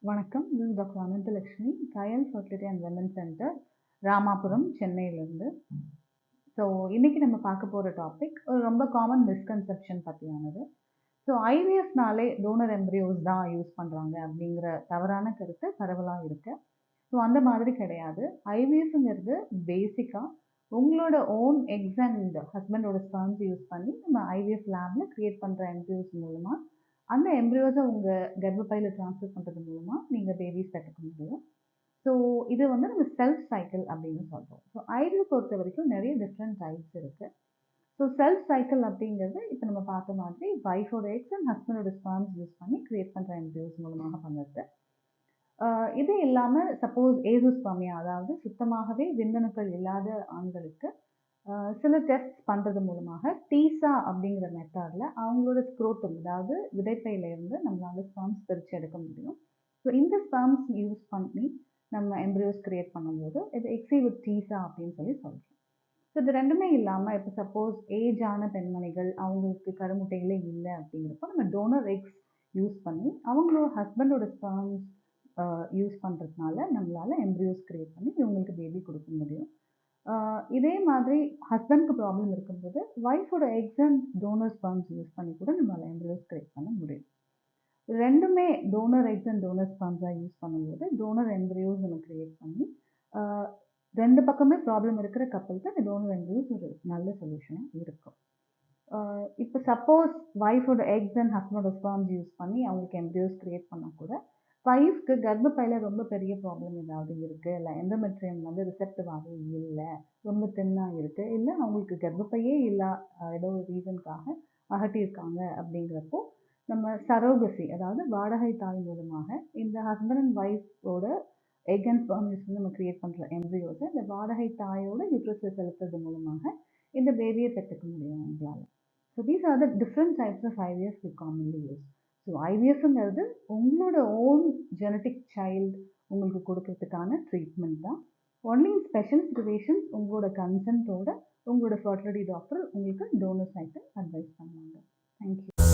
வணக்கம். this is doctor Ananthalakshmi, Kayal fertility and women centre, Ramapuram, சென்னையிலேருந்து. So இன்னைக்கு நம்ம பார்க்க போகிற டாபிக் ஒரு ரொம்ப காமன் மிஸ்கன்செப்ஷன் பற்றியானது. ஸோ ஐவிஎஃப்னாலே டோனர் எம்ப்ரியோஸ் தான் யூஸ் பண்ணுறாங்க அப்படிங்கிற தவறான கருத்து பரவலாக இருக்கு. ஸோ அந்த மாதிரி கிடையாது. ஐவிஎஃப்ங்கிறது பேசிக்காக உங்களோட ஓன் எக்ஸ் அண்ட் ஹஸ்பண்டோட ஸ்பெர்ம்ஸ் யூஸ் பண்ணி நம்ம ஐவிஎஃப் லேபில் க்ரியேட் பண்ணுற எம்ப்ரியோஸ் மூலமாக அந்த எம்ப்ரியோஸை உங்கள் கர்ப்பப்பையில் ட்ரான்ஸ்ஃபர் பண்ணுறது மூலமாக நீங்கள் பேபிஸ் பெற்றுக்க முடியும். ஸோ இது வந்து நம்ம செல்ஃப் சைக்கிள் அப்படின்னு சொல்கிறோம். ஸோ ஐவிஎஃப் பொறுத்த வரைக்கும் நிறைய டிஃப்ரெண்ட் டைப்ஸ் இருக்குது. ஸோ செல்ஃப் சைக்கிள் அப்படிங்கிறது இப்போ நம்ம பார்த்த மாதிரி வைஃபோட எக்ஸ் அண்ட் ஹஸ்பண்டோட ஸ்பெர்ம்ஸ் யூஸ் பண்ணி க்ரியேட் பண்ணுற எம்ப்ரியோஸ் மூலமாக பண்ணுறது. இது இல்லாமல் சப்போஸ் ஏசோஸ்பெர்மியா, அதாவது சுத்தமாகவே விந்தணுக்கள் இல்லாத ஆண்களுக்கு சில டெஸ்ட் பண்ணுறது மூலமாக டீசா அப்படிங்கிற மெத்தடில் அவங்களோட ஸ்க்ரோட்டம், அதாவது விதைப்பையிலேருந்து நம்மளால ஸ்பெர்ம்ஸ் பிரித்து எடுக்க முடியும். ஸோ இந்த ஸ்பெர்ம்ஸ் யூஸ் பண்ணி நம்ம எம்ப்ரியோஸ் கிரியேட் பண்ணும்போது இது எக்ஸி வித் டீசா அப்படின்னு சொல்கிறோம். ஸோ இது ரெண்டுமே இல்லாமல் இப்போ சப்போஸ் ஏஜான பெண்மணிகள் அவங்களுக்கு கருமுட்டைகளே இல்லை அப்படிங்கிறப்போ நம்ம டோனர் எக்ஸ் யூஸ் பண்ணி அவங்களோட ஹஸ்பண்டோட ஸ்பெர்ம்ஸ் யூஸ் பண்ணுறதுனால நம்மளால் எம்ப்ரியோஸ் கிரியேட் பண்ணி இவங்களுக்கு பேபி கொடுக்க முடியும். இதே மாதிரி ஹஸ்பண்ட்க்கு ப்ராப்ளம் இருக்கும்போது ஒய்ஃபோட eggs and donor sperms use பண்ணி கூட நம்மளால் எம்ப்ரியோஸ் கிரியேட் பண்ண முடியும். ரெண்டுமே டோனர் எக்ஸ் அண்ட் டோனர் ஸ்பெர்ம்ஸாக யூஸ் பண்ணும்போது டோனர் எம்ப்ரியோஸ் நம்ம கிரியேட் பண்ணி ரெண்டு பக்கமே ப்ராப்ளம் இருக்கிற கப்பலுக்கு அந்த டோனர் எம்ப்ரியோஸ் ஒரு நல்ல சொல்யூஷனாக இருக்கும். இப்போ சப்போஸ் ஒய்ஃபோட எக்ஸ் அண்ட் ஹஸ்பண்டோட ஸ்பெர்ம்ஸ் யூஸ் பண்ணி அவங்களுக்கு எம்ப்ரியோஸ் கிரியேட் பண்ணால் கூட ஒய்ஃப்க்கு கர்ப்பப்பையில் ரொம்ப பெரிய ப்ராப்ளம் ஏதாவது இருக்குது, இல்லை எண்டோமெட்ரியம் வந்து ரிசெப்டிவாகவே இல்லை, ரொம்ப தின்னாக இருக்குது, இல்லை அவங்களுக்கு கர்ப்பப்பையே இல்லை ஏதோ ஒரு ரீசனுக்காக அகட்டியிருக்காங்க அப்படிங்கிறப்போ நம்ம சரோகசி, அதாவது வாடகை தாய் மூலமாக இந்த ஹஸ்பண்ட் அண்ட் ஒய்ஃபோட எக் அண்ட் ஸ்பெர்ம் யூஸ் பண்ணி நம்ம கிரியேட் பண்ணுற எம்ப்ரியோஸை இந்த வாடகை தாயோட யூட்ரஸில் செலுத்துறது மூலமாக இந்த பேபியை பெற்றுக்க முடியும் அவங்களால. So these are the different types of IVF we commonly use. So ஐவிஎஃப்ங்கிறது உங்களோட ஓன் ஜெனட்டிக் சைல்டு உங்களுக்கு கொடுக்கறதுக்கான ட்ரீட்மெண்ட் தான். ஒன்லி இன் ஸ்பெஷல் சிச்சுவேஷன்ஸ் உங்களோட கன்சென்ட்டோட உங்களோட ஃபர்டிலிட்டி டாக்டர் உங்களுக்கு டோனர் சைக்கிள் அட்வைஸ் பண்ணுவாங்க. தேங்க்யூ.